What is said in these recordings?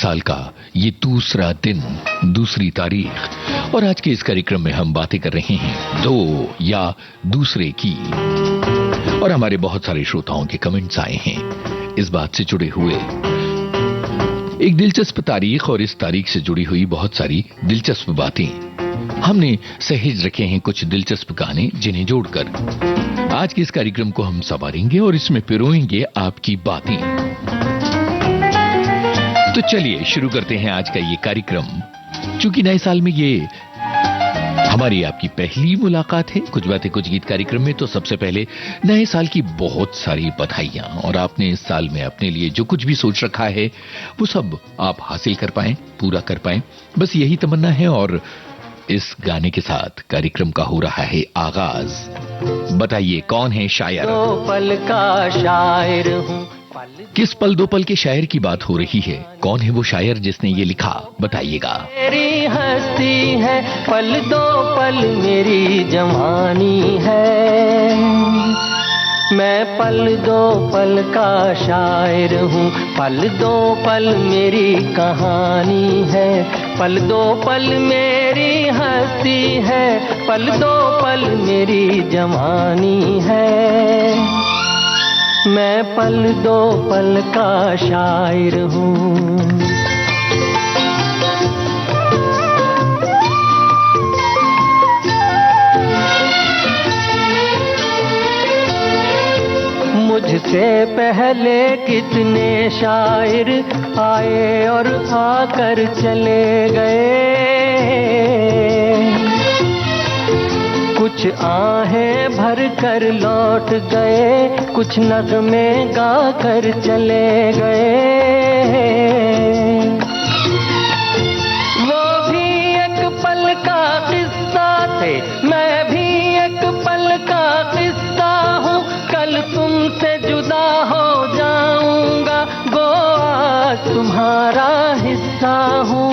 साल का ये दूसरा दिन, दूसरी तारीख, और आज के इस कार्यक्रम में हम बातें कर रहे हैं दो या दूसरे की। और हमारे बहुत सारे श्रोताओं के कमेंट्स आए हैं इस बात से जुड़े हुए। एक दिलचस्प तारीख और इस तारीख से जुड़ी हुई बहुत सारी दिलचस्प बातें। हमने सहेज रखे हैं कुछ दिलचस्प गाने जिन्हें जोड़कर आज के इस कार्यक्रम को हम संवारेंगे और इसमें पिरोएंगे आपकी बातें। तो चलिए शुरू करते हैं आज का ये कार्यक्रम। चूंकि नए साल में ये हमारी आपकी पहली मुलाकात है कुछ बातें कुछ गीत कार्यक्रम में, तो सबसे पहले नए साल की बहुत सारी बधाइयां। और आपने इस साल में अपने लिए जो कुछ भी सोच रखा है वो सब आप हासिल कर पाएं, पूरा कर पाएं, बस यही तमन्ना है। और इस गाने के साथ कार्यक्रम का हो रहा है आगाज। बताइए कौन है शायर? दो पल का शायर हूँ। किस पल दो पल के शायर की बात हो रही है? कौन है वो शायर जिसने ये लिखा? बताइएगा। मेरी हस्ती है, पल दो पल मेरी जवानी है। मैं पल दो पल का शायर हूँ, पल दो पल मेरी कहानी है। पल दो पल मेरी हस्ती है, पल दो पल मेरी जवानी है। मैं पल दो पल का शायर हूँ। मुझसे पहले कितने शायर आए और आकर चले गए। कुछ आहें भर कर लौट गए, कुछ नगमे गा कर चले गए। वो भी एक पल का किस्सा थे, मैं भी एक पल का किस्सा हूँ। कल तुमसे जुदा हो जाऊंगा, गो आज तुम्हारा हिस्सा हूँ।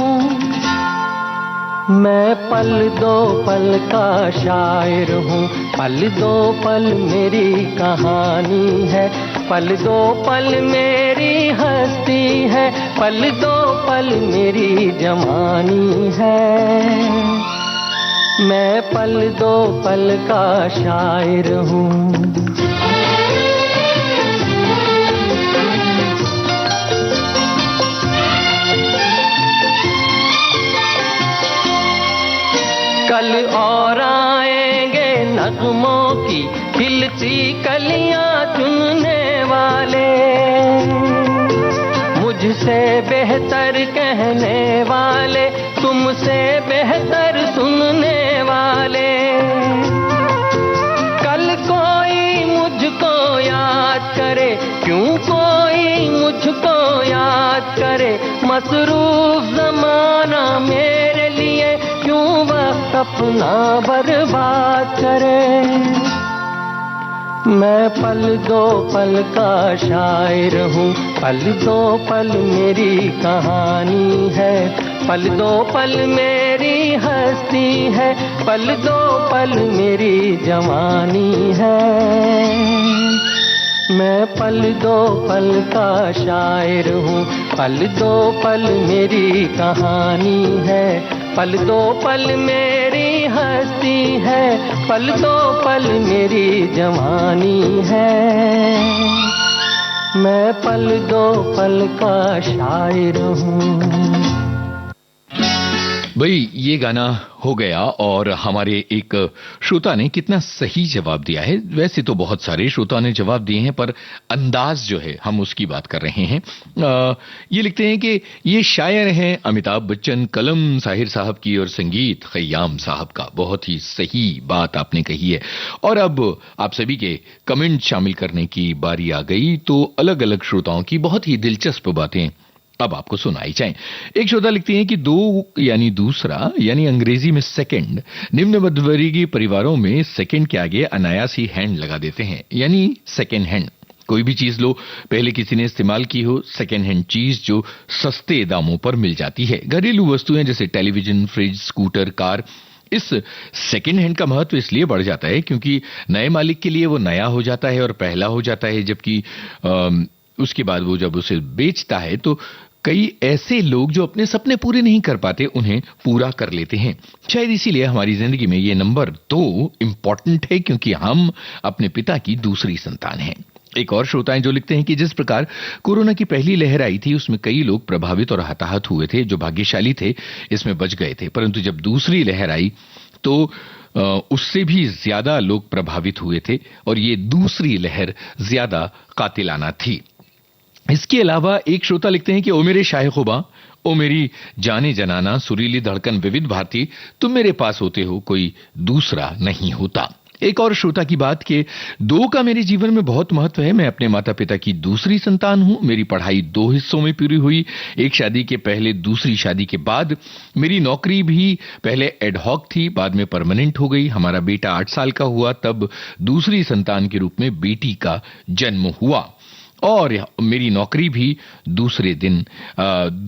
मैं पल दो पल का शायर हूँ, पल दो पल मेरी कहानी है। पल दो पल मेरी हस्ती है, पल दो पल मेरी जवानी है। मैं पल दो पल का शायर हूँ। कल और आएंगे नगमों की खिलती कलियां चुनने वाले, मुझसे बेहतर कहने वाले, तुमसे बेहतर सुनने वाले। कल कोई मुझको याद करे, क्यों कोई मुझको याद करे। मसरूफ जमाना मेरे लिए क्यों वक्त अपना बर्बाद करे। मैं पल दो पल का शायर हूँ, पल दो पल मेरी कहानी है। पल दो पल मेरी हस्ती है, पल दो पल मेरी जवानी है। मैं पल दो पल का शायर हूँ, पल दो पल मेरी कहानी है। पल दो पल मेरी हस्ती है, पल दो पल मेरी जवानी है। मैं पल दो पल का शायर हूँ। भाई ये गाना हो गया और हमारे एक श्रोता ने कितना सही जवाब दिया है। वैसे तो बहुत सारे श्रोता ने जवाब दिए हैं पर अंदाज जो है हम उसकी बात कर रहे हैं। ये लिखते हैं कि ये शायर हैं अमिताभ बच्चन, कलम साहिर साहब की और संगीत खय्याम साहब का। बहुत ही सही बात आपने कही है। और अब आप सभी के कमेंट शामिल करने की बारी आ गई, तो अलग अलग श्रोताओं की बहुत ही दिलचस्प बातें अब आपको सुनाई जाए। एक श्रोता लिखती हैं कि दो यानी दूसरा यानी अंग्रेजी में सेकंड, निम्न मध्यवर्गीय परिवारों में सेकंड के आगे अनायास ही हैंड लगा देते हैं, यानी सेकंड हैंड। कोई भी चीज लो, पहले किसी ने इस्तेमाल की हो, सेकंड हैंड चीज जो सस्ते दामों पर मिल जाती है। घरेलू वस्तुएं जैसे टेलीविजन, फ्रिज, स्कूटर, कार, इस सेकंड हैंड का महत्व इसलिए बढ़ जाता है क्योंकि नए मालिक के लिए वो नया हो जाता है और पहला हो जाता है, जबकि उसके बाद वो जब उसे बेचता है तो कई ऐसे लोग जो अपने सपने पूरे नहीं कर पाते उन्हें पूरा कर लेते हैं। शायद इसीलिए हमारी जिंदगी में ये नंबर 2 इम्पोर्टेंट है, क्योंकि हम अपने पिता की दूसरी संतान हैं। एक और श्रोता हैं जो लिखते हैं कि जिस प्रकार कोरोना की पहली लहर आई थी उसमें कई लोग प्रभावित और हताहत हुए थे। जो भाग्यशाली थे इसमें बच गए थे, परंतु जब दूसरी लहर आई तो उससे भी ज्यादा लोग प्रभावित हुए थे और ये दूसरी लहर ज्यादा कातिलाना थी। इसके अलावा एक श्रोता लिखते हैं कि ओ मेरे शाह खुबा, ओ मेरी जाने जनाना, सुरीली धड़कन विविध भारती, तुम मेरे पास होते हो कोई दूसरा नहीं होता। एक और श्रोता की बात कि 2 का मेरे जीवन में बहुत महत्व है। मैं अपने माता पिता की दूसरी संतान हूं। मेरी पढ़ाई 2 हिस्सों में पूरी हुई, एक शादी के पहले, दूसरी शादी के बाद। मेरी नौकरी भी पहले एडहॉक थी, बाद में परमानेंट हो गई। हमारा बेटा 8 साल का हुआ तब दूसरी संतान के रूप में बेटी का जन्म हुआ और मेरी नौकरी भी दूसरे दिन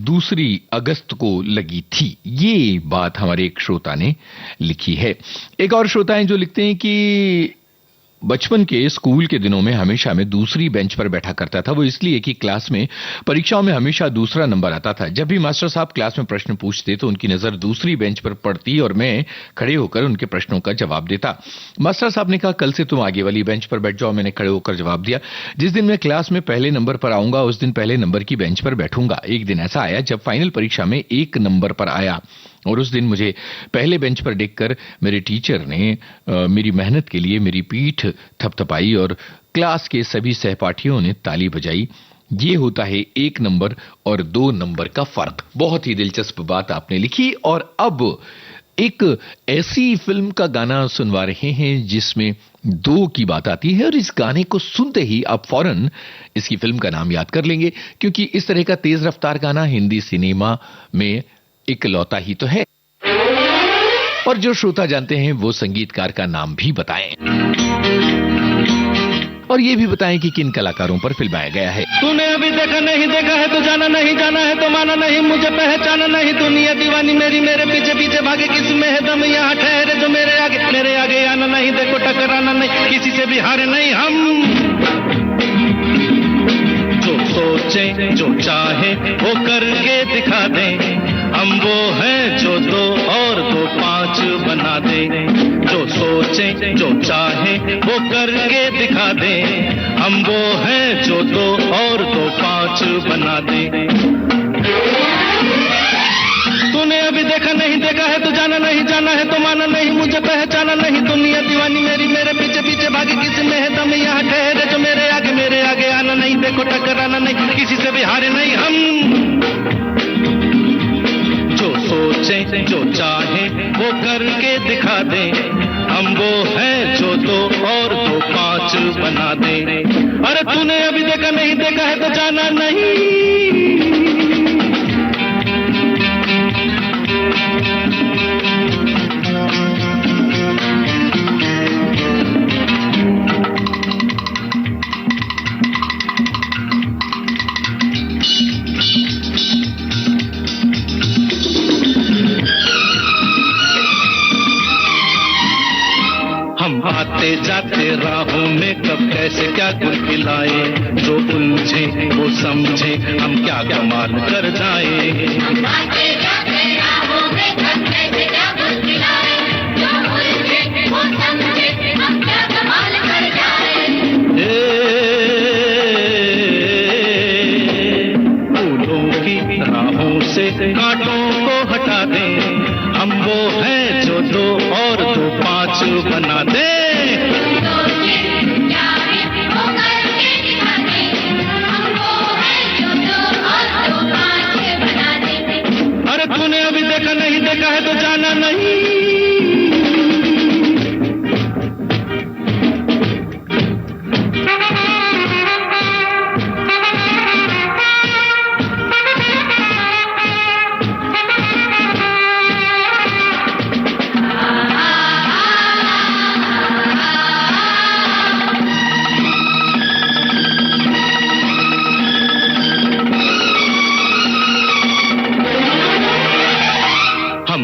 2 अगस्त को लगी थी। ये बात हमारे एक श्रोता ने लिखी है। एक और श्रोता हैं जो लिखते हैं कि बचपन के स्कूल के दिनों में हमेशा मैं दूसरी बेंच पर बैठा करता था। वो इसलिए कि क्लास में परीक्षाओं में हमेशा दूसरा नंबर आता था। जब भी मास्टर साहब क्लास में प्रश्न पूछते तो उनकी नजर दूसरी बेंच पर पड़ती और मैं खड़े होकर उनके प्रश्नों का जवाब देता। मास्टर साहब ने कहा कल से तुम आगे वाली बेंच पर बैठ जाओ। मैंने खड़े होकर जवाब दिया। जिस दिन मैं क्लास में पहले नंबर पर आऊंगा उस दिन पहले नंबर की बेंच पर बैठूंगा। एक दिन ऐसा आया जब फाइनल परीक्षा में 1 नंबर पर आया और उस दिन मुझे पहले बेंच पर देखकर मेरे टीचर ने मेरी मेहनत के लिए मेरी पीठ थपथपाई और क्लास के सभी सहपाठियों ने ताली बजाई। ये होता है 1 नंबर और 2 नंबर का फर्क। बहुत ही दिलचस्प बात आपने लिखी। और अब एक ऐसी फिल्म का गाना सुनवा रहे हैं जिसमें 2 की बात आती है और इस गाने को सुनते ही आप फौरन इसकी फिल्म का नाम याद कर लेंगे, क्योंकि इस तरह का तेज रफ्तार गाना हिंदी सिनेमा में इकलौता ही तो है। और जो श्रोता जानते हैं वो संगीतकार का नाम भी बताएं और ये भी बताएं कि किन कलाकारों पर फिल्माया गया है। तूने अभी देखा नहीं देखा है तो जाना नहीं, जाना है तो माना नहीं, मुझे पहचाना नहीं, दुनिया दीवानी मेरी मेरे पीछे पीछे भागे, किस में है दम यहाँ ठहरे जो मेरे आगे आना नहीं, देखो टकराना नहीं, किसी से भी हारे नहीं हम। जो सोचे जो चाहे वो करके दिखा दे, हम वो हैं जो 2 और 2 5 बना दे। जो सोचे जो चाहे वो करके दिखा दे, हम वो हैं जो 2 और 2 5 बना दे। तूने अभी देखा नहीं देखा है तो जाना नहीं, जाना है तो माना नहीं, मुझे पहचाना नहीं, दुनिया दीवानी मेरी मेरे पीछे पीछे भागे, किसी में है दम यहाँ ठहरे जो मेरे आगे आना नहीं, देखो टकराना नहीं, किसी से भी हारे नहीं हम। जो सोचे जो चाहे वो करके दिखा दे, हम वो हैं जो 2 और 2 5 बना दे। अरे तूने अभी देखा नहीं देखा है तो जाना नहीं। हम आते जाते राहों में कब कैसे क्या गुल खिलाए, जो उलझे वो समझे हम क्या कमाल कर जाए। हम आते जाते राहों में कब कैसे क्या गुल खिलाए, जो उलझे वो समझे हम क्या कमाल कर जाए। फूलों की राहों से कांटों को हटा दे, हम वो हैं जो 2 और 2 5 बना दे। अरे तूने अभी देखा नहीं देखा है तो जाना नहीं।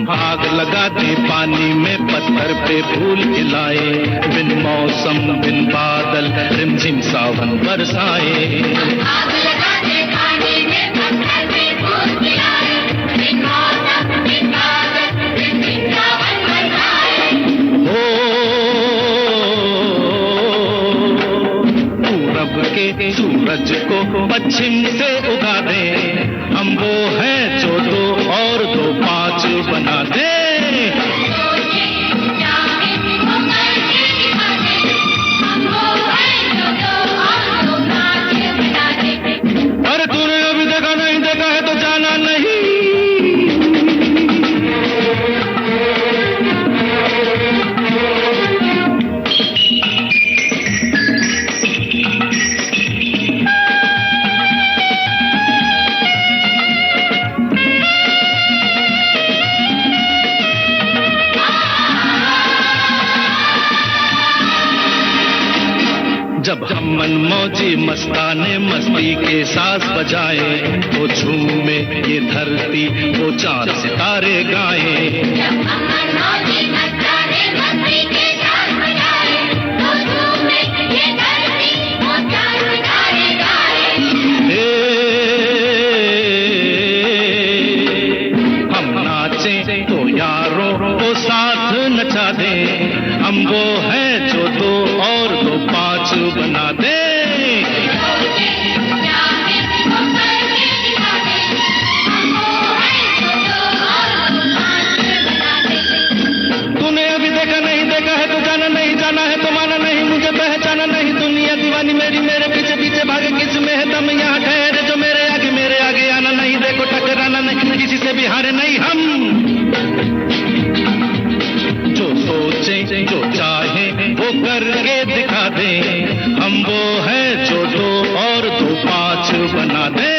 आग लगा दे पानी में, पत्थर पे फूल खिलाए, बिन मौसम बिन बादल रिमझिम सावन बरसाए। आग लगा दे पानी में, पत्थर पे के सूरज को पश्चिम से उगा दे, हम वो हैं जो दो और दो पांच बना दे। अरे तूने अभी देखा नहीं, देखा है तो जाना नहीं। जब हम मनमौजी मस्ताने मस्ती के साथ बजाए, तो झूमे ये धरती, वो चांद सितारे गाए। जब हम मनमौजी मस्ताने मस्ती के साथ बजाए, तो झूमे ये धरती, वो चांद सितारे गाए। हम नाचे तो यारों को साथ नचा दे, हम वो हैं जो दो और दो पांच बना दे। तूने अभी देखा नहीं, देखा है तो जाना नहीं, जाना है तो माना नहीं, मुझे पहचाना नहीं। दुनिया दीवानी मेरी, मेरे पीछे पीछे भागे, किस में है दम यहाँ ठहरे जो मेरे आगे आना नहीं। देखो टकराना नहीं, किसी से भी हारे नहीं हम। जो सोचे जो चाहे वो करके दिखा दे, हम वो है जो दो और दो पांच बना दे।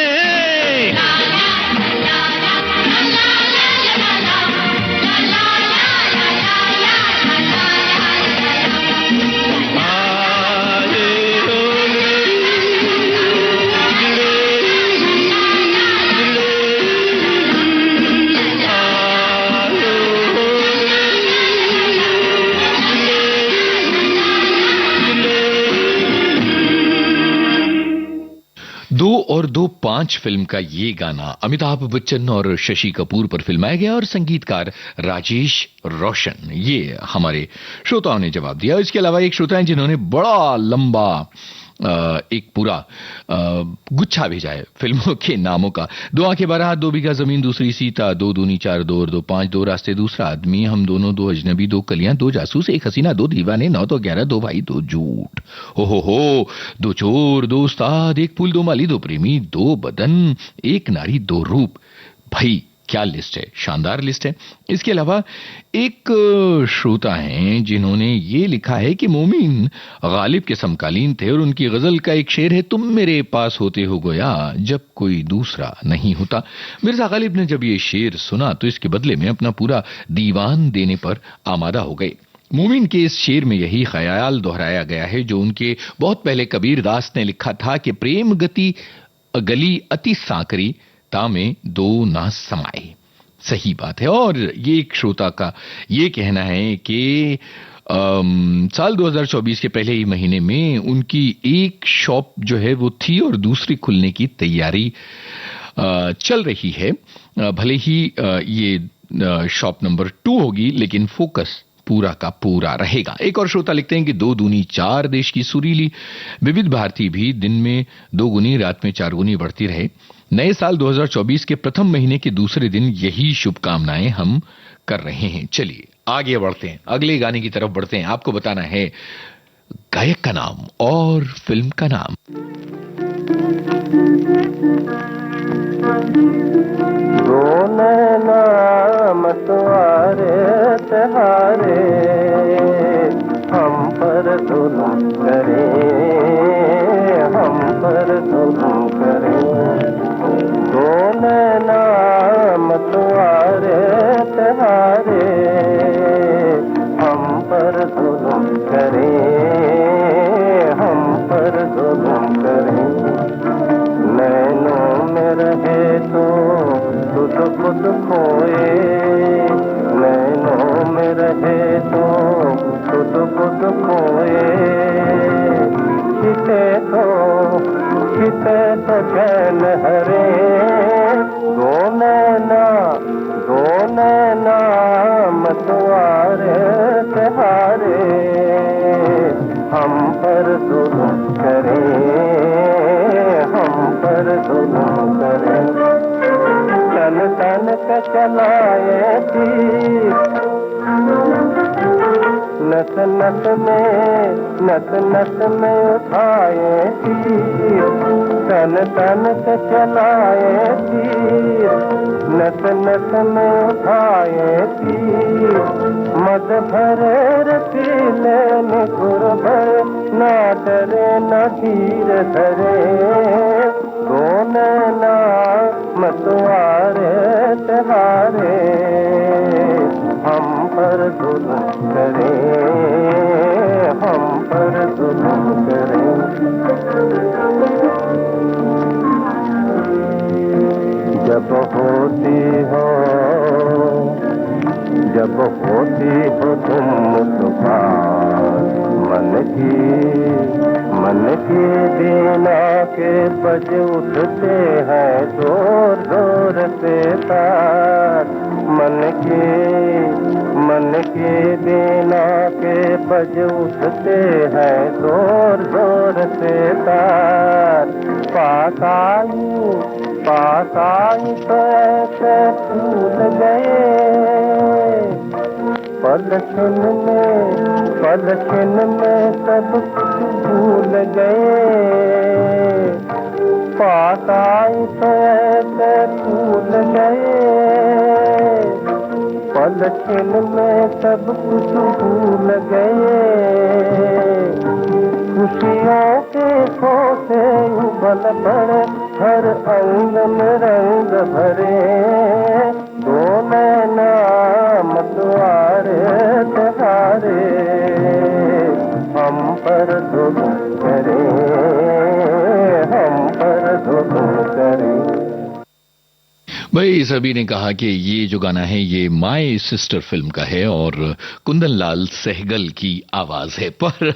दो और दो पांच फिल्म का ये गाना अमिताभ बच्चन और शशि कपूर पर फिल्माया गया और संगीतकार राजेश रोशन, ये हमारे श्रोताओं ने जवाब दिया। इसके अलावा एक श्रोता है जिन्होंने बड़ा लंबा एक पूरा गुच्छा भेजा है फिल्मों के नामों का। दो आंखें बारात, दो बीघा जमीन, दूसरी सीता, दो दूनी चार, दो और दो पांच, दो रास्ते, दूसरा आदमी, हम दोनों, दो अजनबी, दो कलियां, दो जासूस, एक हसीना, दो दीवाने, 9 तो 11, दो भाई, दो झूठ, हो, दो चोर, दो उस्ताद, एक फूल, दो माली, दो प्रेमी, दो बदन, एक नारी, दो रूप। भाई क्या लिस्ट है, शानदार लिस्ट है। इसके अलावा एक श्रोता हैं जिन्होंने ये लिखा है कि मोमीन गालिब के समकालीन थे और उनकी गजल का एक शेर है, तुम मेरे पास होते हो गोया जब कोई दूसरा नहीं होता। मिर्जा गालिब ने जब ये शेर सुना तो इसके बदले में अपना पूरा दीवान देने पर आमादा हो गए। मोमीन के इस शेर में यही ख्याल दोहराया गया है जो उनके बहुत पहले कबीर दास ने लिखा था कि प्रेम गति गली अति सांकरी तामे दो ना समाए। सही बात है। और ये एक श्रोता का ये कहना है कि साल 2024 के पहले ही महीने में उनकी एक शॉप जो है वो थी और दूसरी खुलने की तैयारी चल रही है। भले ही ये शॉप नंबर 2 होगी लेकिन फोकस पूरा का पूरा रहेगा। एक और श्रोता लिखते हैं कि 2 दूनी 4 देश की सुरीली विविध भारती भी दिन में 2 गुनी रात में 4 गुनी बढ़ती रहे। नए साल 2024 के प्रथम महीने के दूसरे दिन यही शुभकामनाएं हम कर रहे हैं। चलिए आगे बढ़ते हैं, अगले गाने की तरफ बढ़ते हैं। आपको बताना है गायक का नाम और फिल्म का नाम। दो नैना मतवारे तहारे हम पर जुल्म करे, हम पर जुल्म करे। दो नैना मतवारे तहारे हम पर जुल्म करे, हम पर जुल्म करे। नैनों में रहे तो खुद खुद खोए, नैनों में रहे तो खुद खुद खोए। छिपे तो चैन हरे, दो तन तन के चलाए तीर, नस नस में उठाए तीर, तन तन से चलाए तीर, नस नस में उठाए तीर, मद भरे रसीले निकुर भरे, ना डरे न धीर धरे, दोने ना मतवारे तुम्हारे, हम पर जुल्म करे, हम पर जुल्म करे। जब होती हो तुम मुस्कान, मन की बीना के बज उठते हैं जोर जोर से तार, मन की बीना के बज उठते हैं जोर जोर से तार, पास आई तो ऐसे फूल गए, पलछिन में सब भूल गए, पास आई तो ऐसे फूल गए, पलछिन में सब कुछ भूल गए, खुशियों के खोसे उबल पड़े, हर अंग में रंग भरे, दो नैना मतवारे तुम्हारे, हम पर जुल्म करे, हम पर जुल्म करे। भाई सभी ने कहा कि ये जो गाना है ये माय सिस्टर फिल्म का है और कुंदन लाल सहगल की आवाज है, पर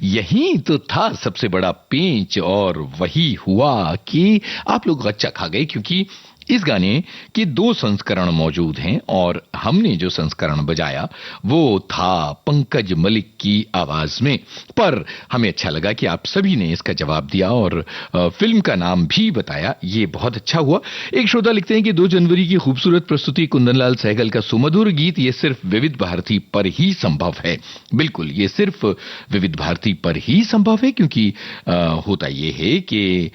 यही तो था सबसे बड़ा पेंच, और वही हुआ कि आप लोग गच्चा खा गए, क्योंकि इस गाने के 2 संस्करण मौजूद हैं और हमने जो संस्करण बजाया वो था पंकज मलिक की आवाज में, पर हमें अच्छा लगा कि आप सभी ने इसका जवाब दिया और फिल्म का नाम भी बताया, ये बहुत अच्छा हुआ। एक श्रोता लिखते हैं कि 2 जनवरी की खूबसूरत प्रस्तुति कुंदनलाल सहगल का सुमधुर गीत ये सिर्फ विविध भारती पर ही संभव है। बिल्कुल, ये सिर्फ विविध भारती पर ही संभव है, क्योंकि होता ये है कि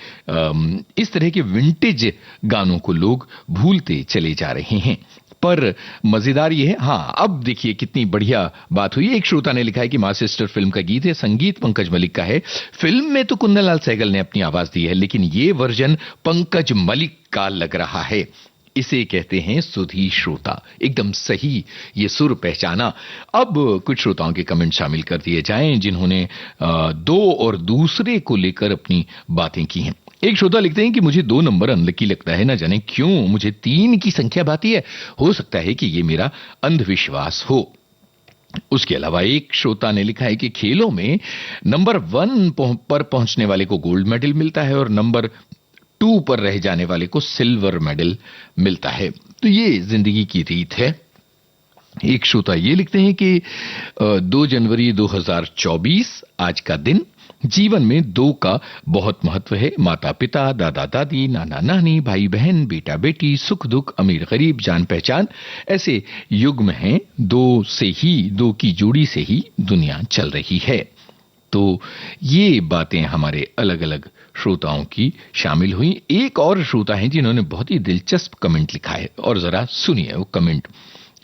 इस तरह के विंटेज गानों को लोग भूलते चले जा रहे हैं। पर मजेदार ये है, हाँ अब देखिए कितनी बढ़िया बात हुई। एक श्रोता ने लिखा है कि मां सिस्टर फिल्म का गीत है, संगीत पंकज मलिक का है, फिल्म में तो कुंदनलाल सहगल ने अपनी आवाज दी है, लेकिन ये वर्जन पंकज मलिक का लग रहा है। इसे कहते हैं सुधी श्रोता, एकदम सही ये सुर पहचाना। अब कुछ श्रोताओं के कमेंट शामिल कर दिए जाएं जिन्होंने 2 और दूसरे को लेकर अपनी बातें की हैं। एक श्रोता लिखते हैं कि मुझे 2 नंबर अनलकी लगता है, ना जाने क्यों मुझे 3 की संख्या भाती है, हो सकता है कि ये मेरा अंधविश्वास हो। उसके अलावा एक श्रोता ने लिखा है कि खेलों में नंबर 1 पर पहुंचने वाले को गोल्ड मेडल मिलता है और नंबर 2 पर रह जाने वाले को सिल्वर मेडल मिलता है, तो ये जिंदगी की रीत है। एक श्रोता ये लिखते हैं कि 2 जनवरी 2024 आज का दिन, जीवन में 2 का बहुत महत्व है। माता पिता, दादा दादी, नाना नानी, भाई बहन, बेटा बेटी, सुख दुख, अमीर गरीब, जान पहचान, ऐसे युग्म हैं। 2 की जोड़ी से ही दुनिया चल रही है। तो ये बातें हमारे अलग अलग श्रोताओं की शामिल हुई। एक और श्रोता हैं जिन्होंने बहुत ही दिलचस्प कमेंट लिखा है, और जरा सुनिए वो कमेंट।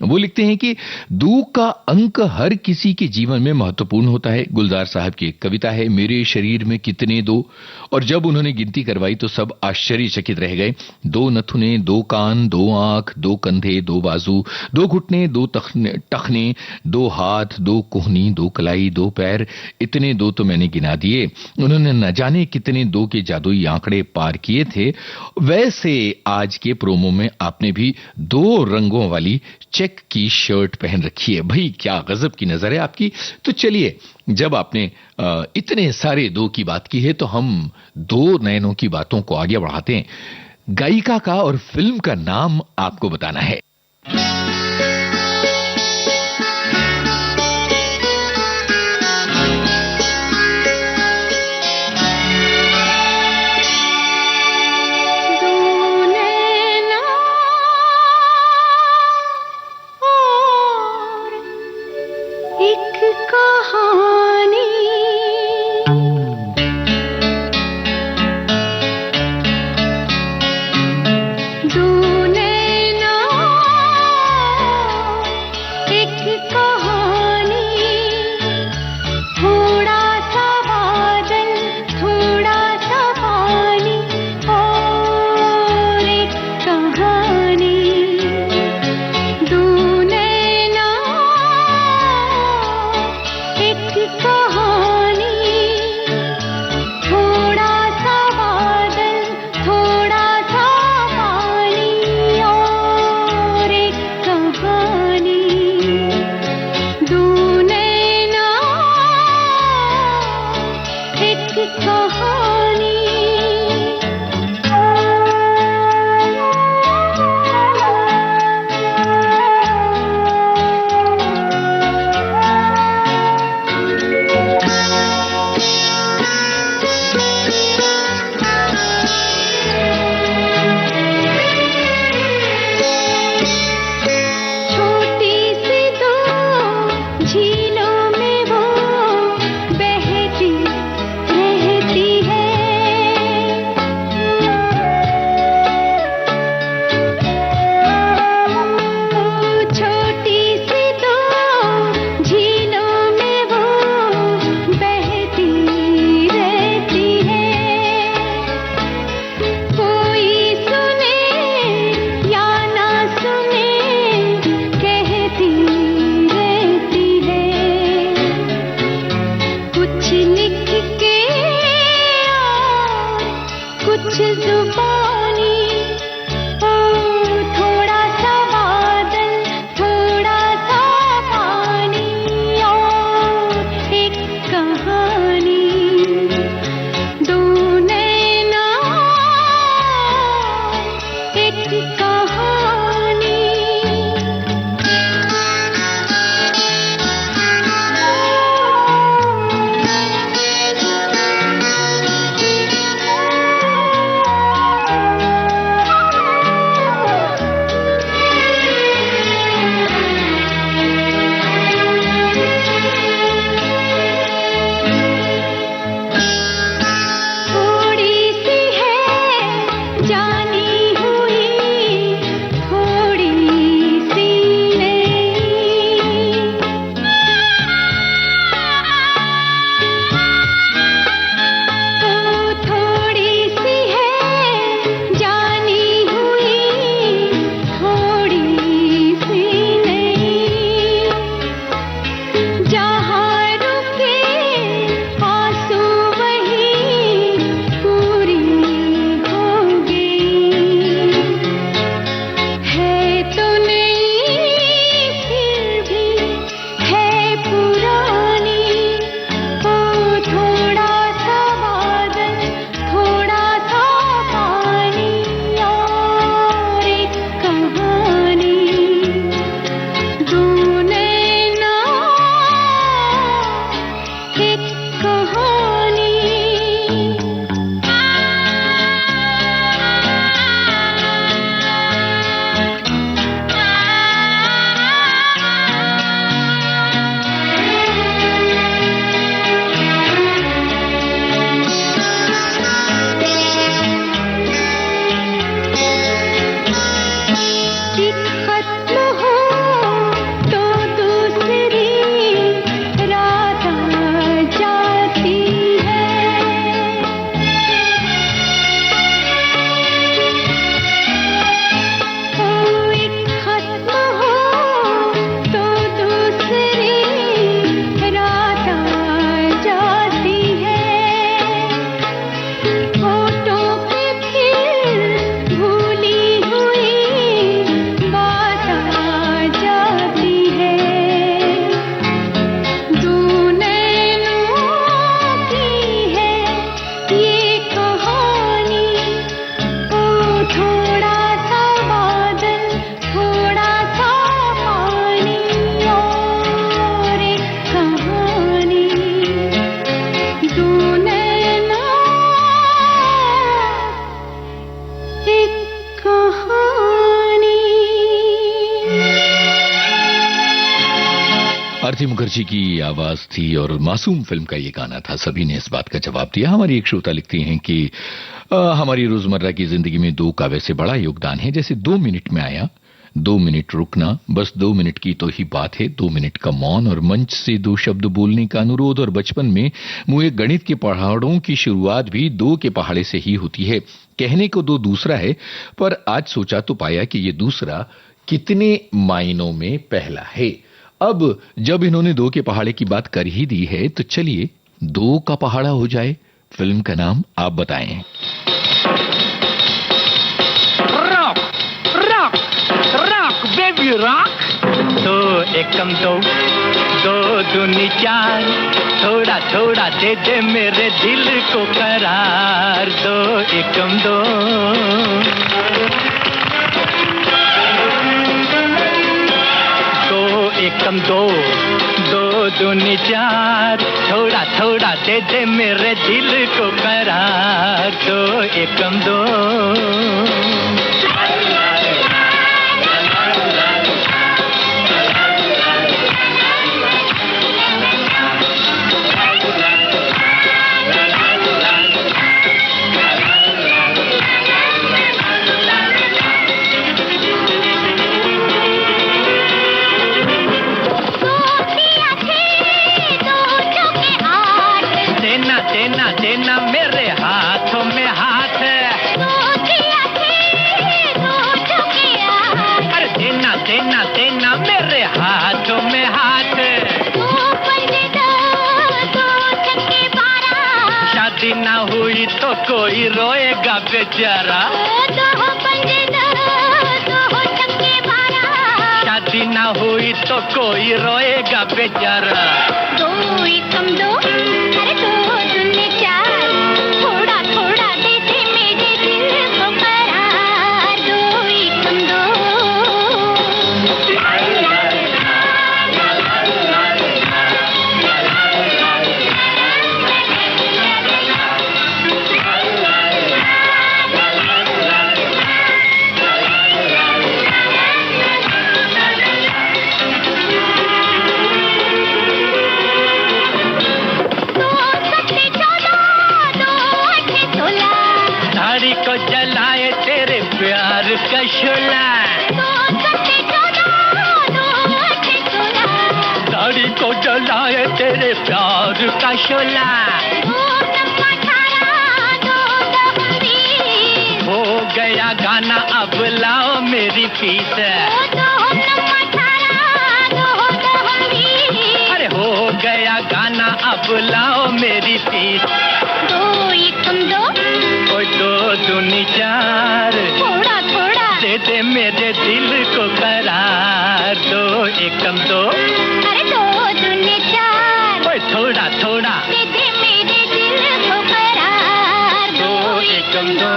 वो लिखते हैं कि 2 का अंक हर किसी के जीवन में महत्वपूर्ण होता है। गुलजार साहब की एक कविता है, मेरे शरीर में कितने 2, और जब उन्होंने गिनती करवाई तो सब आश्चर्यचकित रह गए। 2 नथुने, 2 कान, 2 आंख, 2 कंधे, 2 बाजू, 2 घुटने, 2 टखने, 2 हाथ, 2 कोहनी, 2 कलाई, 2 पैर, इतने 2 तो मैंने गिना दिए। उन्होंने न जाने कितने 2 के जादुई आंकड़े पार किए थे। वैसे आज के प्रोमो में आपने भी 2 रंगों वाली चेक की शर्ट पहन रखी है। भाई क्या गजब की नजर है आपकी। तो चलिए, जब आपने इतने सारे 2 की बात की है तो हम 2 नयनों की बातों को आगे बढ़ाते हैं। गायिका का और फिल्म का नाम आपको बताना है। आरती मुखर्जी की आवाज थी और मासूम फिल्म का ये गाना था। सभी ने इस बात का जवाब दिया। हमारी एक श्रोता लिखती हैं कि हमारी रोजमर्रा की जिंदगी में 2 का वैसे बड़ा योगदान है। जैसे 2 मिनट में आया, 2 मिनट रुकना, बस 2 मिनट की तो ही बात है। 2 मिनट का मौन और मंच से 2 शब्द बोलने का अनुरोध। और बचपन में मुझे गणित के पहाड़ों की शुरुआत भी 2 के पहाड़े से ही होती है। कहने को 2 दूसरा है, पर आज सोचा तो पाया कि ये दूसरा कितने मायनों में पहला है। अब जब इन्होंने 2 के पहाड़े की बात कर ही दी है तो चलिए 2 का पहाड़ा हो जाए। फिल्म का नाम आप बताएं। Rock rock rock baby rock. 2 एकम 2, 2 दूनी 4, थोड़ा थोड़ा दे दे मेरे दिल को करार। 2 एकम 2, 2 एकम 2, 2 दूनी 4, थोड़ा थोड़ा दे दे मेरे दिल को करार। 2 एकम 2। देना मेरे हाथों में हाथ है। अरे देना देना देना मेरे हाथों में हाथ है। शादी ना हुई तो कोई रोएगा बेचारा। शादी ना हुई तो कोई रोएगा बेचारा। 2 एकम 2, अरे 2 दूनी 4, थोड़ा थोड़ा दे दे मेरे दिल को करार। 2 एकम 2। साड़ी को जलाए तेरे प्यार का शोला। साड़ी को जलाए तेरे प्यार का शोला। हो गया गाना अब लाओ मेरी फीस। अरे हो गया गाना अब लाओ मेरी फीस। 2 एकम 2, 2 दूनी 4, थोड़ा थोड़ा दे दे मेरे दिल को करार। 2 एकम 2, अरे 2 दूनी 4, थोड़ा थोड़ा दे दे मेरे दिल को करार। 2 एकम 2।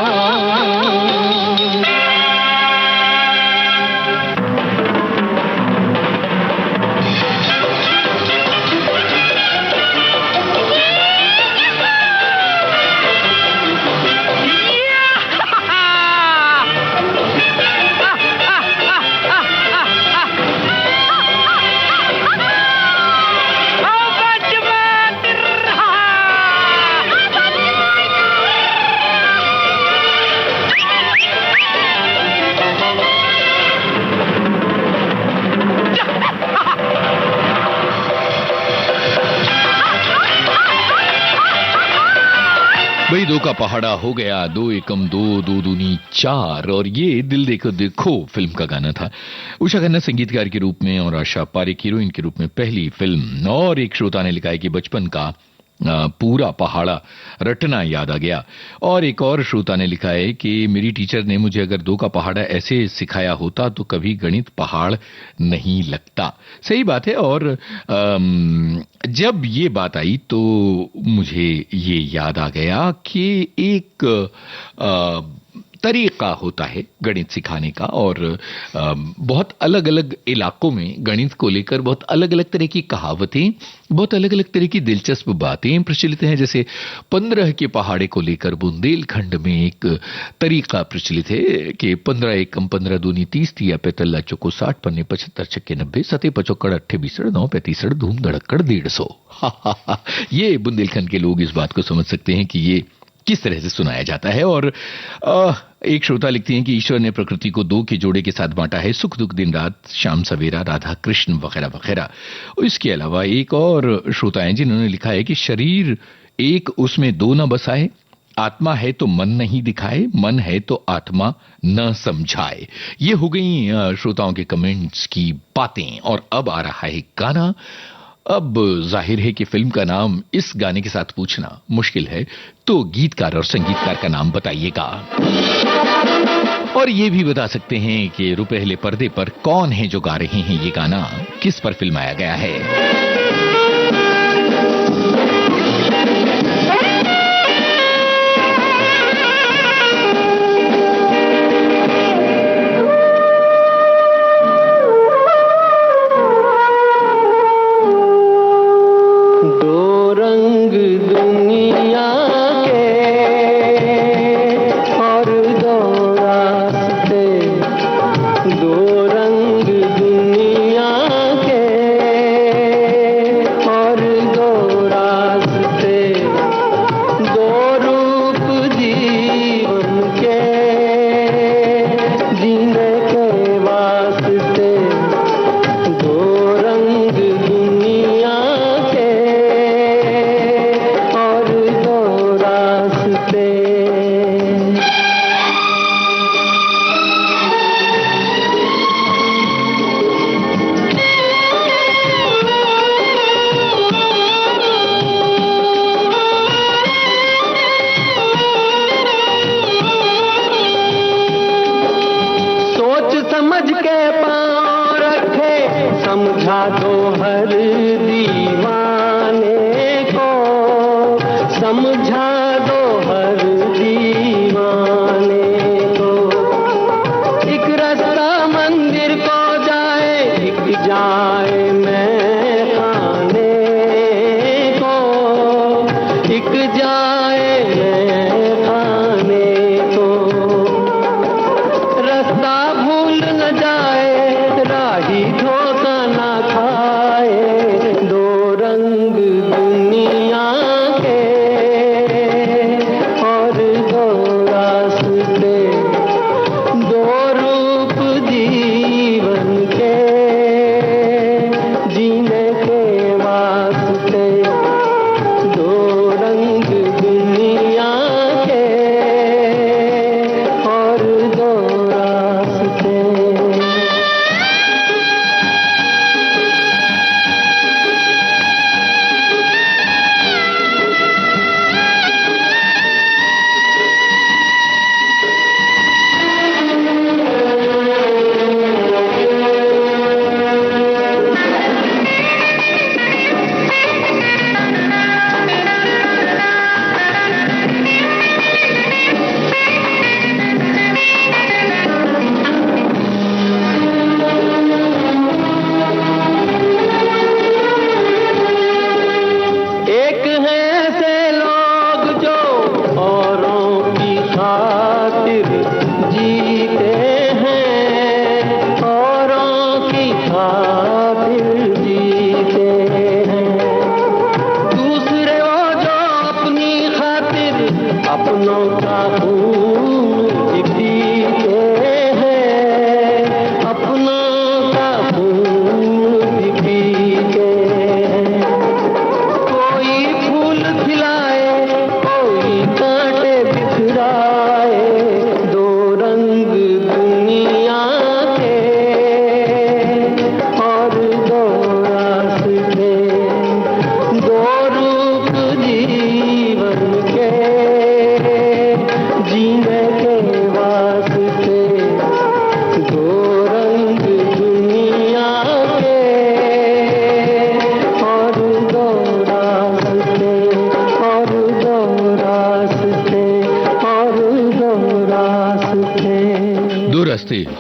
भाई 2 का पहाड़ा हो गया। 2 एकम 2, 2 दूनी 4। और ये दिल देखो देखो फिल्म का गाना था। उषा खन्ना संगीतकार के रूप में और आशा पारेख हीरोइन के रूप में पहली फिल्म। और एक श्रोता ने लिखा है कि बचपन का पूरा पहाड़ा रटना याद आ गया। और एक और श्रोता ने लिखा है कि मेरी टीचर ने मुझे अगर 2 का पहाड़ा ऐसे सिखाया होता तो कभी गणित पहाड़ नहीं लगता। सही बात है। और जब ये बात आई तो मुझे ये याद आ गया कि एक तरीका होता है गणित सिखाने का और बहुत अलग अलग इलाकों में गणित को लेकर बहुत अलग अलग तरह की कहावतें, बहुत अलग अलग तरह की दिलचस्प बातें प्रचलित हैं। जैसे 15 के पहाड़े को लेकर बुंदेलखंड में एक तरीका प्रचलित है कि 15 एकम 15 दूनी 30 तिया पैतल्ला चौको 60 पन्ने 75 छक्के 90 सते पचौकड़ 8 बीसड़ 9 35 धूम धड़क्कड़ 150। ये बुंदेलखंड के लोग इस बात को समझ सकते हैं कि ये किस तरह से सुनाया जाता है। और एक श्रोता लिखते हैं कि ईश्वर ने प्रकृति को दो के जोड़े के साथ बांटा है, सुख दुख दिन रात शाम सवेरा राधा कृष्ण वगैरह वगैरह। इसके अलावा एक और श्रोता हैं जिन्होंने लिखा है कि शरीर एक उसमें दो न बसाए, आत्मा है तो मन नहीं दिखाए, मन है तो आत्मा न समझाए। ये हो गई श्रोताओं के कमेंट्स की बातें। और अब आ रहा है गाना। अब जाहिर है कि फिल्म का नाम इस गाने के साथ पूछना मुश्किल है, तो गीतकार और संगीतकार का नाम बताइएगा। और ये भी बता सकते हैं कि रुपहले पर्दे पर कौन है जो गा रहे हैं ये गाना, किस पर फिल्माया गया है।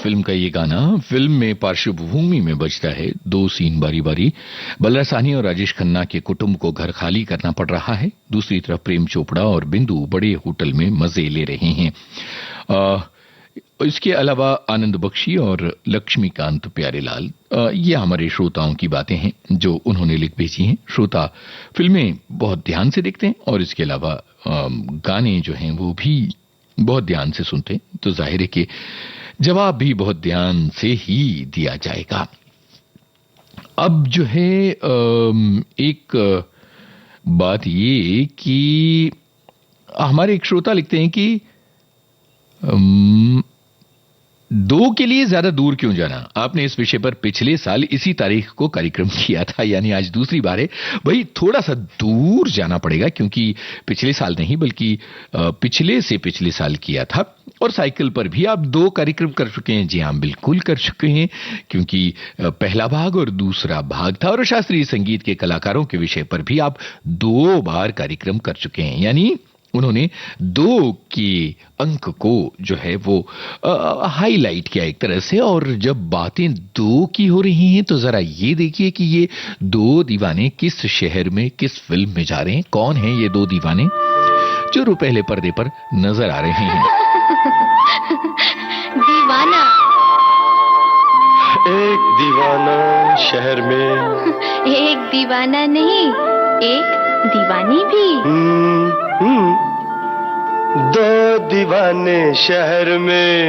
फिल्म का ये गाना फिल्म में पार्श्वभूमि में बजता है। 2 सीन बारी बारी। बलरा साहनी और राजेश खन्ना के कुटुंब को घर खाली करना पड़ रहा है। दूसरी तरफ प्रेम चोपड़ा और बिंदु बड़े होटल में मजे ले रहे हैं। इसके अलावा आनंद बख्शी और लक्ष्मीकांत प्यारेलाल, ये हमारे श्रोताओं की बातें हैं जो उन्होंने लिख भेजी हैं। श्रोता फिल्में बहुत ध्यान से देखते हैं और इसके अलावा गाने जो हैं वो भी बहुत ध्यान से सुनते हैं, तो जाहिर है कि जवाब भी बहुत ध्यान से ही दिया जाएगा। अब जो है एक बात ये कि हमारे एक श्रोता लिखते हैं कि 2 के लिए ज्यादा दूर क्यों जाना। आपने इस विषय पर पिछले साल इसी तारीख को कार्यक्रम किया था, यानी आज दूसरी बार है। भाई थोड़ा सा दूर जाना पड़ेगा, क्योंकि पिछले साल नहीं बल्कि पिछले से पिछले साल किया था। और साइकिल पर भी आप 2 कार्यक्रम कर चुके हैं। जी हाँ, बिल्कुल कर चुके हैं, क्योंकि पहला भाग और दूसरा भाग था। और शास्त्रीय संगीत के कलाकारों के विषय पर भी आप 2 बार कार्यक्रम कर चुके हैं, यानी उन्होंने 2 के अंक को जो है वो हाईलाइट किया एक तरह से। और जब बातें 2 की हो रही हैं तो जरा ये देखिए कि ये 2 दीवाने किस शहर में किस फिल्म में जा रहे हैं। कौन हैं ये 2 दीवाने जो पहले पर्दे पर नजर आ रहे हैं। दीवाना। एक दीवाना शहर में, एक दीवाना नहीं, एक दीवानी भी। 2 दीवाने शहर में।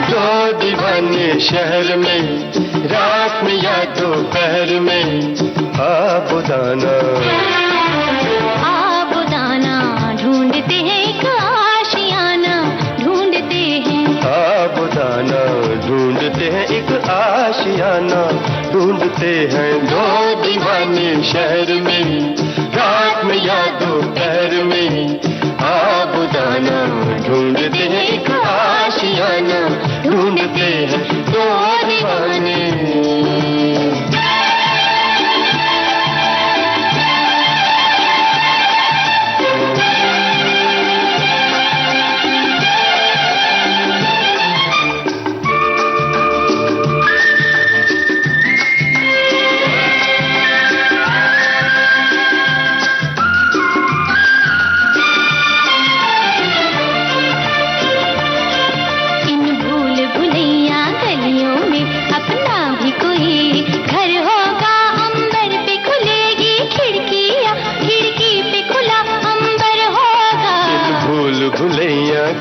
2 दीवाने शहर में, रात में या दोपहर में। आबुदाना आबुदाना ढूंढते हैं एक आशियाना, ढूंढते हैं। आबुदाना ढूंढते हैं एक आशियाना, ढूंढते हैं 2 दीवाने शहर में, रात में या दोपहर में। आबुदाना ढूंढते हैं एक आशियाना, ढूंढते हैं 2 दीवाने।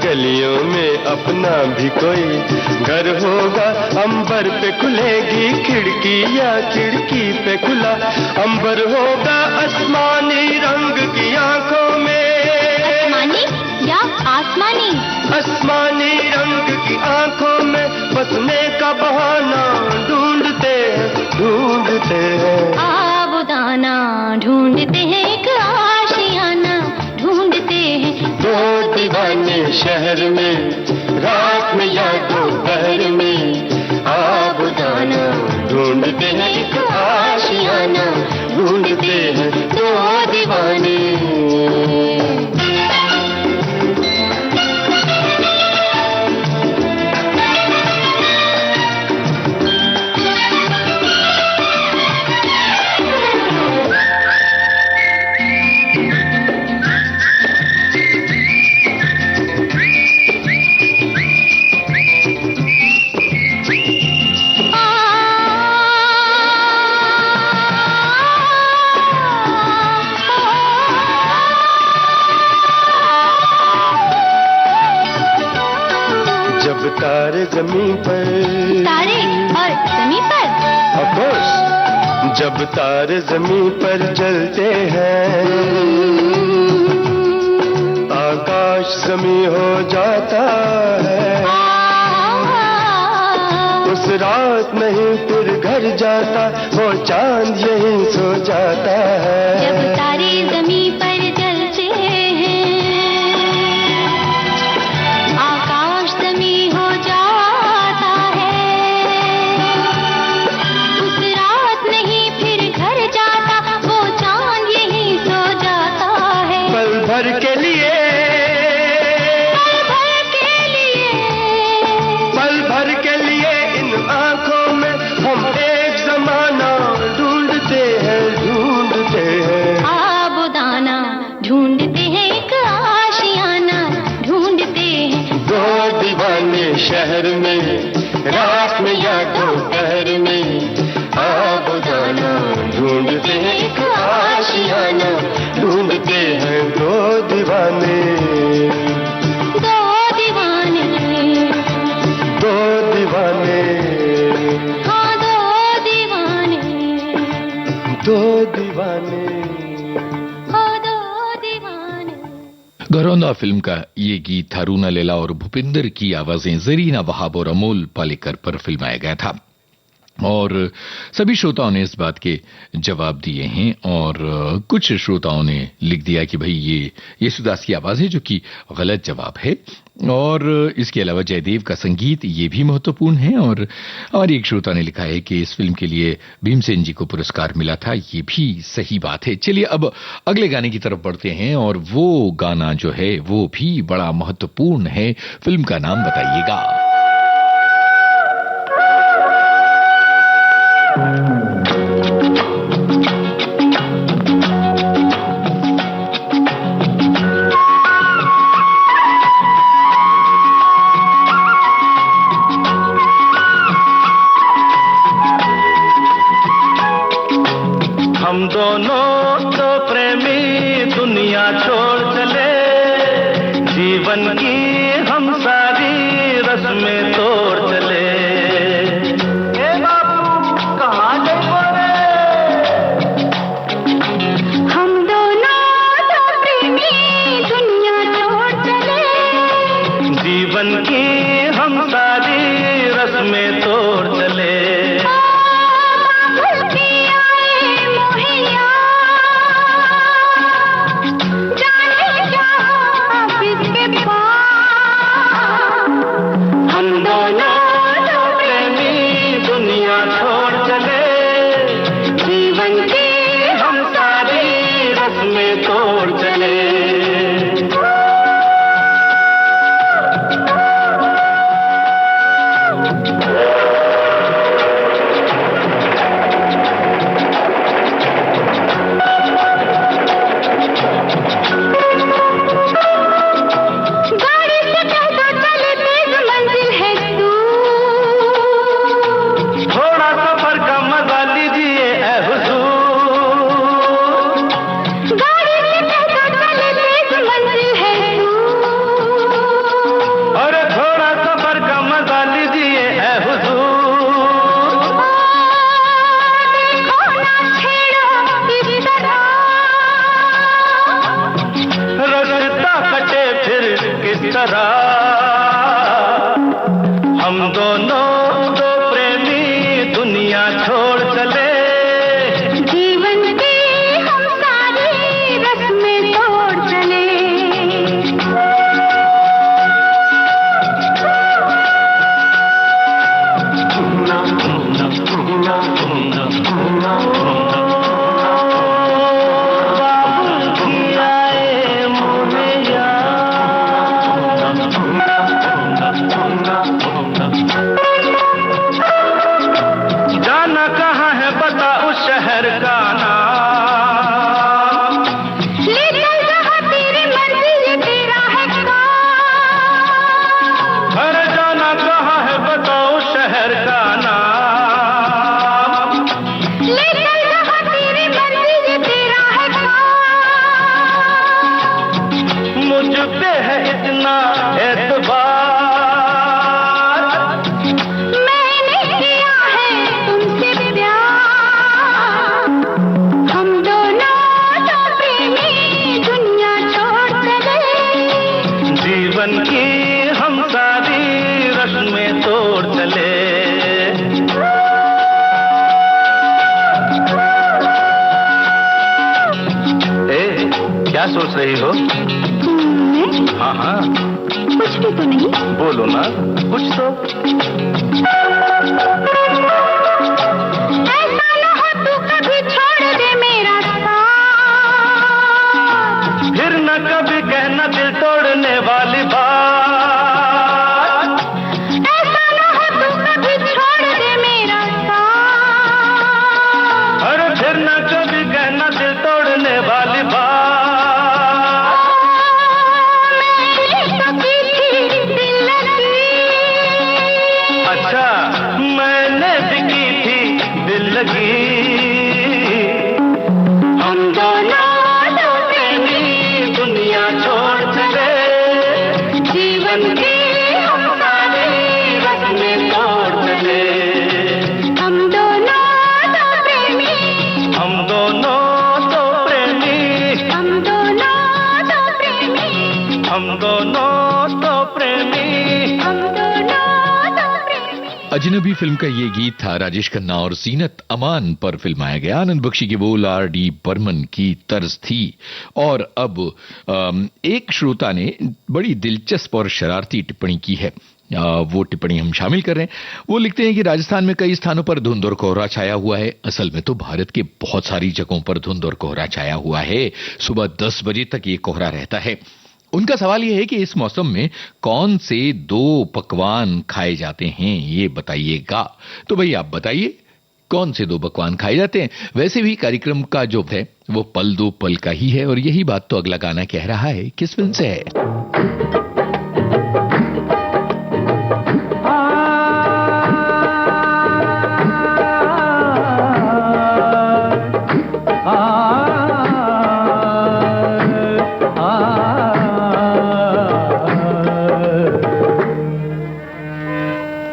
गलियों में अपना भी कोई घर होगा, अंबर पे खुलेगी खिड़की या खिड़की पे खुला अंबर होगा। आसमानी रंग की आंखों में, आसमानी या आसमानी, आसमानी रंग की आंखों में बसने का बहाना ढूंढते हैं। आबुदाना ढूंढते हैं एक आशियाना, ढूंढते हैं 2 दीवाने शहर में, रात में या दोपहर में। आबुदाना ढूंढते हैं एक आशियाना, ढूंढते हैं 2 दीवाने। तारे जमीन पर, तारे और जमीन पर, ऑफ कोर्स। जब तारे जमीन पर जलते हैं, आकाश जमीन हो जाता है। उस रात नहीं फिर घर जाता, वो चांद यहीं सो जाता है। जब तारे जमीन पर जलते हैं, आकाश जमीन हो जाता है। उस रात नहीं फिर घर जाता, वो चांद यहीं सो जाता है। पल भर के शहर में, रात में या दोपहर में, आप जाना ढूंढते एक आशियाना, ढूंढते हैं दो दीवाने, दो दीवाने, दो दीवाने, हाँ दो दीवाने, दो दीवाने। हाँ दो दीवाने। घरौंदा फिल्म का ये गीत थारूना लैला और भूपिंदर की आवाजें जरीना वहाब और अमोल पालेकर पर फिल्माया गया था और सभी श्रोताओं ने इस बात के जवाब दिए हैं और कुछ श्रोताओं ने लिख दिया कि भाई ये येसुदास की आवाज है, जो कि गलत जवाब है। और इसके अलावा जयदेव का संगीत ये भी महत्वपूर्ण है और एक श्रोता ने लिखा है कि इस फिल्म के लिए भीमसेन जी को पुरस्कार मिला था, ये भी सही बात है। चलिए अब अगले गाने की तरफ बढ़ते हैं और वो गाना जो है वो भी बड़ा महत्वपूर्ण है। फिल्म का नाम बताइएगा। हम दोनों तो प्रेमी दुनिया छोड़ चले, जीवन की हम सारी रस्में तोड़ चले। ए बाबू कहाँ गए? हम दोनों तो प्रेमी दुनिया छोड़ चले, जीवन की हम सारी रस्में तोड़ चले। भूल के आए मोहिया, जाने जहाँ किसके पास। हम दोनों तो प्रेमी दुनिया छोड़ चले, जीवन की हम सारी रस्में तोड़ चले। गाड़ी से कहता चले तेज मंजिल है दूर, थोड़ा सफर का मजा लीजिए ऐ हुजूर। गाड़ी से कहता चले तेज मंजिल है दूर, और थोड़ा सफर का मजा लीजिए ऐ हुजूर। देखो ना छेड़ो इस तरह, रास्ता कटे फिर किस तरह। हम दोनों दो प्रेमी दुनिया छोड़ चले, जीवन की हम सारी रस्में तोड़ चले। जाना कहाँ है बता उस शहर का नाम। ले चल जहाँ तेरी मर्जी ये तेरा है काम। अरे जाना कहाँ है बता उस शहर का नाम। ले चल जहाँ तेरी मर्जी ये तेरा है काम। मुझ पे है इतना एतबार, मैंने किया है तुमसे प्यार। हम दोनों तो प्रेमी दुनिया छोड़ चले, जीवन की हम सारी रस्में तोड़ चले। ए, क्या सोच रही हो? हाँ हाँ कुछ भी तो नहीं। बोलो ना कुछ तो। ऐसा न हो तू कभी छोड़ दे मेरा साथ, फिर न कभी कहना दिल तोड़ने वाली बात। ऐसा न हो तू कभी छोड़ दे मेरा साथ। अरे फिर न कभी कहना दिल तोड़ने वाली बात। मैंने तो की थी दिल लगी, बन के हम सारे रस में तोड़ चले। हम दोनों दो प्रेमी, हम दोनों दो प्रेमी, हम दोनों दो प्रेमी, हम दोनों दो प्रेमी, हम दोनों दो प्रेमी। अजनबी फिल्म का ये गीत था, राजेश खन्ना और जीनत अमान पर फिल्माया गया। आनंद बख्शी की बोल R.D. बर्मन की तर्ज थी। और अब एक श्रोता ने बड़ी दिलचस्प और शरारती टिप्पणी की है। वो टिप्पणी हम शामिल कर रहे हैं। वो लिखते हैं कि राजस्थान में कई स्थानों पर धुंध और कोहरा छाया हुआ है। असल में तो भारत के बहुत सारी जगहों पर धुंध और कोहरा छाया हुआ है। सुबह 10 बजे तक ये कोहरा रहता है। उनका सवाल यह है कि इस मौसम में कौन से 2 पकवान खाए जाते हैं, ये बताइएगा। तो भाई आप बताइए कौन से 2 पकवान खाए जाते हैं। वैसे भी कार्यक्रम का जो है वो पल दो पल का ही है, और यही बात तो अगला गाना कह रहा है। किस फिल्म से है?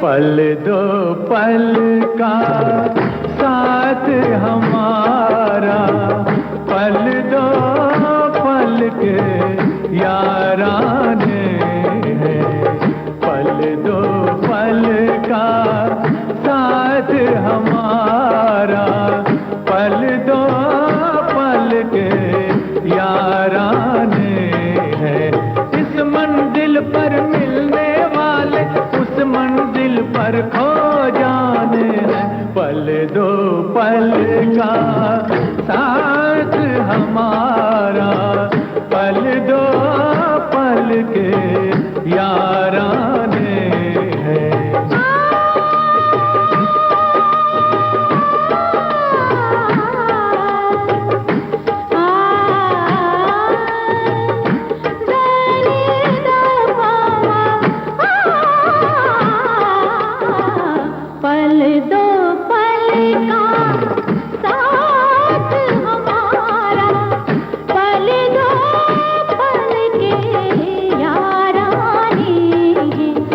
पल दो पल का साथ हमारा, पल दो पल के याराने हैं। पल दो पल का साथ हमारा, पल दो पल के याराने हैं। इस मंजिल पर मिलने वाले उस मंजिल पर खो जाने हैं। पल दो पल का साथ हमारा, पल दो पल के याराने हैं। पल दो पल का साथ हमारा, पल दो पल के याराने हैं।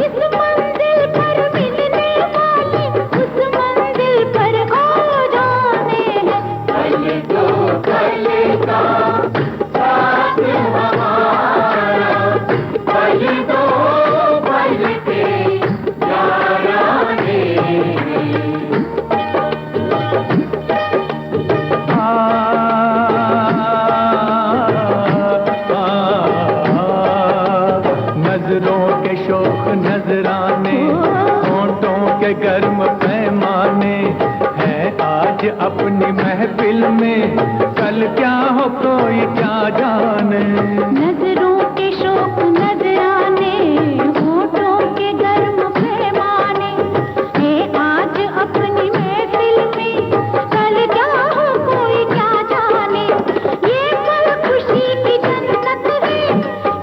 इस मंजिल पर मिलने वाले उस मंजिल पर खो जाने हैं। पल दो पल का साथ हमारा, पल दो पल के याराने हैं। नजरों के शौक नजराने, होंठों के गर्म पैमाने हैं आज अपनी महफिल में। कल क्या हो कोई क्या जाने। नजरों के शौक नजराने, होठों के गर्म पैमाने हैं आज अपनी महफिल में। कल क्या हो कोई क्या जाने। ये पल खुशी की जन्नत है,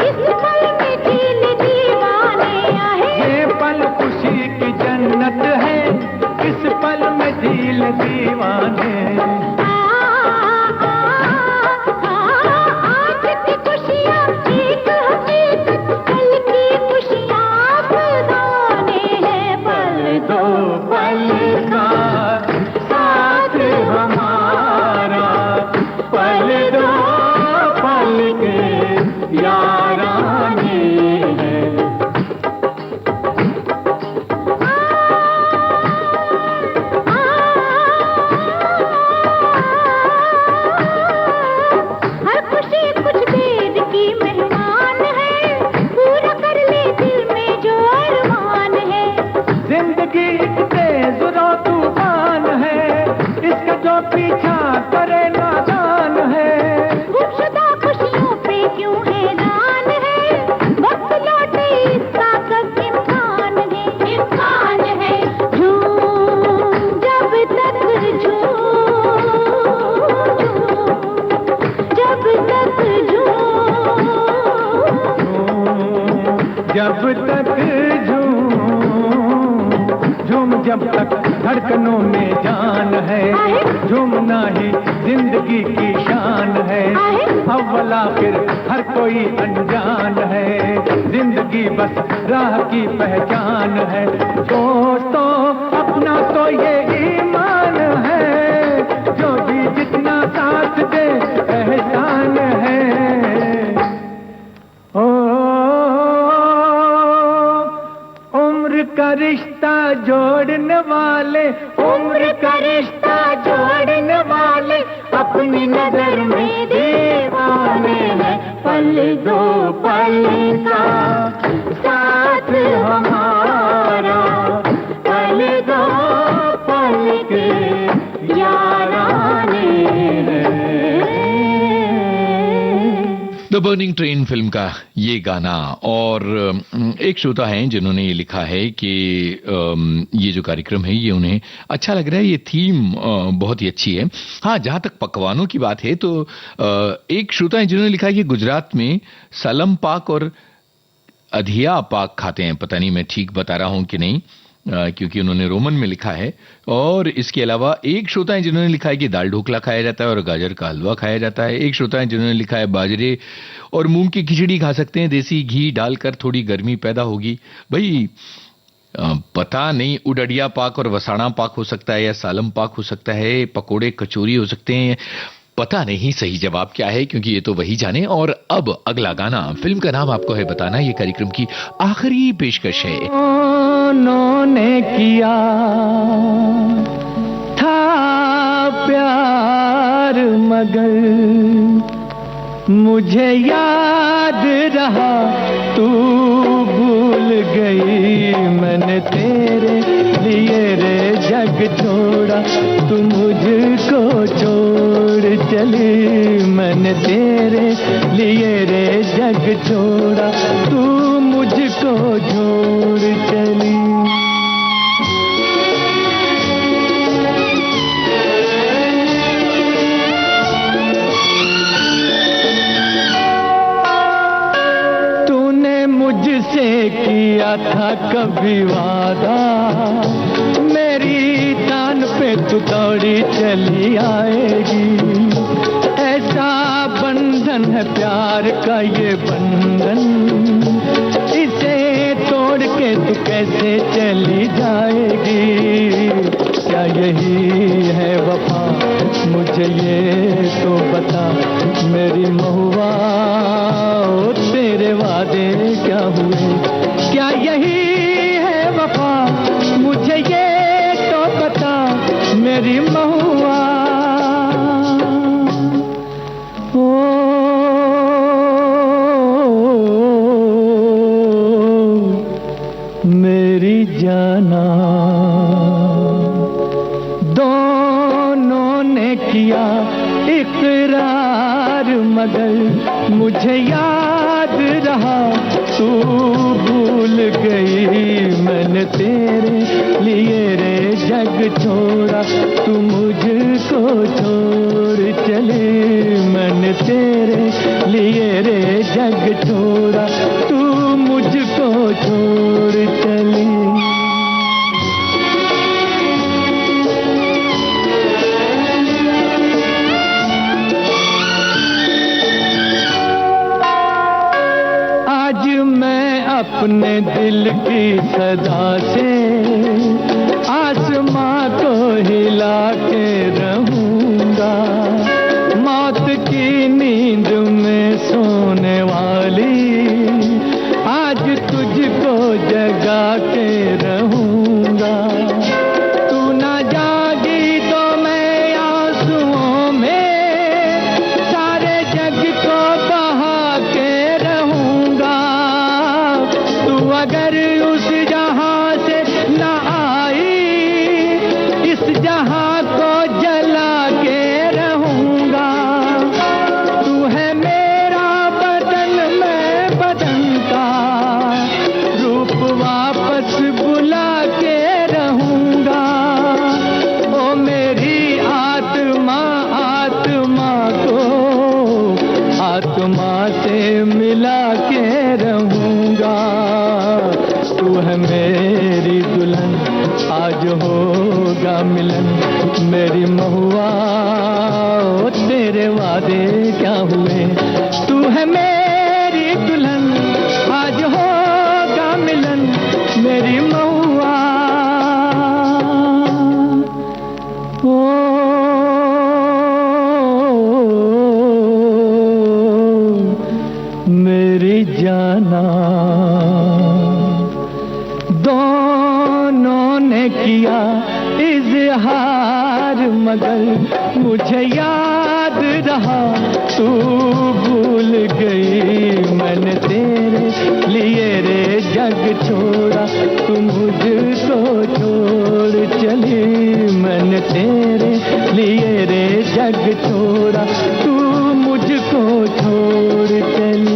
इस पल में दिल दीवाने आए। ये पल खुशी की जन्नत है, इस पल में दिल दीवाने। आज की खुशियाँ एक हकीकत, कल की खुशियाँ अफसाने हैं। पल दो पल का साथ हमारा, पल दो पल के याराने हैं। हर खुशी कुछ देर की मेहमान है, पूरा कर ले दिल में जो अरमान है। जिंदगी एक तेज रो तूफान है, इसका जो पीछा करे नादान है। गुमशुदा खुशियों पे क्यों हैरान है, वक्त लौटे इसका कब इम्कान है। इम्कान है झूम जब तक झूम, जब तक झूम, जब तक झूम जब तक धड़कनों में जान है। झूमना ही जिंदगी की शान है। अव्वल आखिर हर कोई अनजान है। जिंदगी की बस राह की पहचान है। दोस्तों अपना तो ये ईमान है, जो भी जितना साथ दे एहसान है। ओ उम्र का रिश्ता जोड़ने वाले, उम्र का रिश्ता जोड़ने वाले अपनी नजर में दीवाने हैं। पल दो पल का साथ हमारा, पल दो पल के याराने हैं। द बर्निंग ट्रेन फिल्म का ये गाना। और एक श्रोता हैं जिन्होंने ये लिखा है कि ये जो कार्यक्रम है ये उन्हें अच्छा लग रहा है, ये थीम बहुत ही अच्छी है। हाँ, जहां तक पकवानों की बात है तो एक श्रोता हैं जिन्होंने लिखा है कि गुजरात में सलम पाक और अधिया पाक खाते हैं। पता नहीं मैं ठीक बता रहा हूं कि नहीं, क्योंकि उन्होंने रोमन में लिखा है। और इसके अलावा एक श्रोता है जिन्होंने लिखा है कि दाल ढोकला खाया जाता है और गाजर का हलवा खाया जाता है। एक श्रोता है जिन्होंने लिखा है बाजरे और मूंग की खिचड़ी खा सकते हैं, देसी घी डालकर, थोड़ी गर्मी पैदा होगी। भाई पता नहीं, उडडिया पाक और वसाड़ा पाक हो सकता है या सालम पाक हो सकता है, पकोड़े कचौरी हो सकते हैं, पता नहीं सही जवाब क्या है, क्योंकि ये तो वही जाने। और अब अगला गाना, फिल्म का नाम आपको है बताना, ये कार्यक्रम की आखिरी पेशकश है। उन्होंने किया था प्यार मगर मुझे याद रहा तू भूल गई। मैंने तेरे लिए रे जग छोड़ा, तू मुझको छोड़ चली। मैंने तेरे लिए रे जग छोड़ा, तू मुझको छोड़ चली। मुझसे किया था कभी वादा, मेरी तान पे तू दौड़ी चली आएगी। ऐसा बंधन है प्यार का ये बंधन, इसे तोड़ के तू कैसे चली जाएगी। क्या यही है वफा, मुझे ये तो बता मेरी महुआ, तेरे वादे क्या हुए। क्या यही है वफा, मुझे ये तो बता मेरी महुआ। ओ मेरी जाना, दोनों ने किया इकरार मगर मुझे याद रहा तू भूल गई। मैंने तेरे लिए रे जग छोड़ा, तू मुझको छोड़ चली। मैंने तेरे लिए रे जग छोड़ा, तू मुझको छोड़ चली। अपने दिल की सदा से आसमां को हिला के रहूंगा। मौत की नींद में सोने वाली आज तुझको जगा के रहूंगा। तू ना जागी तो मैं आंसुओं में सारे जग को बहा के रहूंगा। तू अगर उस जहां से न आई, इस जहां को जला के रहूंगा। तू है मेरा बदन, मैं बदन का रूप वापस बुला के रहूंगा। ओ मेरी आत्मा, आत्मा को आत्मा से मिला के रहूंगा। तू है मेरी दुल्हन, आज होगा मिलन मेरी महुआ। तेरे वादे क्या हुए, तू है मेरी दुल्हन, आज हो मेरी महुआ ओ मेरी जाना दोनों ने किया इजहार मगर मुझे याद रहा तू भूल गई मैंने तेरे लिए रे जग छोड़ा तू मुझको छोड़ चली मैंने तेरे लिए रे जग छोड़ा तू मुझको छोड़ चली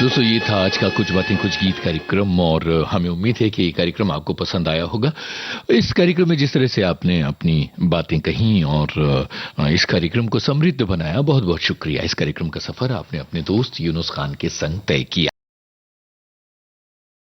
दोस्तों ये था आज का कुछ बातें कुछ गीत कार्यक्रम और हमें उम्मीद है कि ये कार्यक्रम आपको पसंद आया होगा। इस कार्यक्रम में जिस तरह से आपने अपनी बातें कही और इस कार्यक्रम को समृद्ध बनाया, बहुत बहुत शुक्रिया। इस कार्यक्रम का सफर आपने अपने दोस्त यूनुस खान के संग तय किया।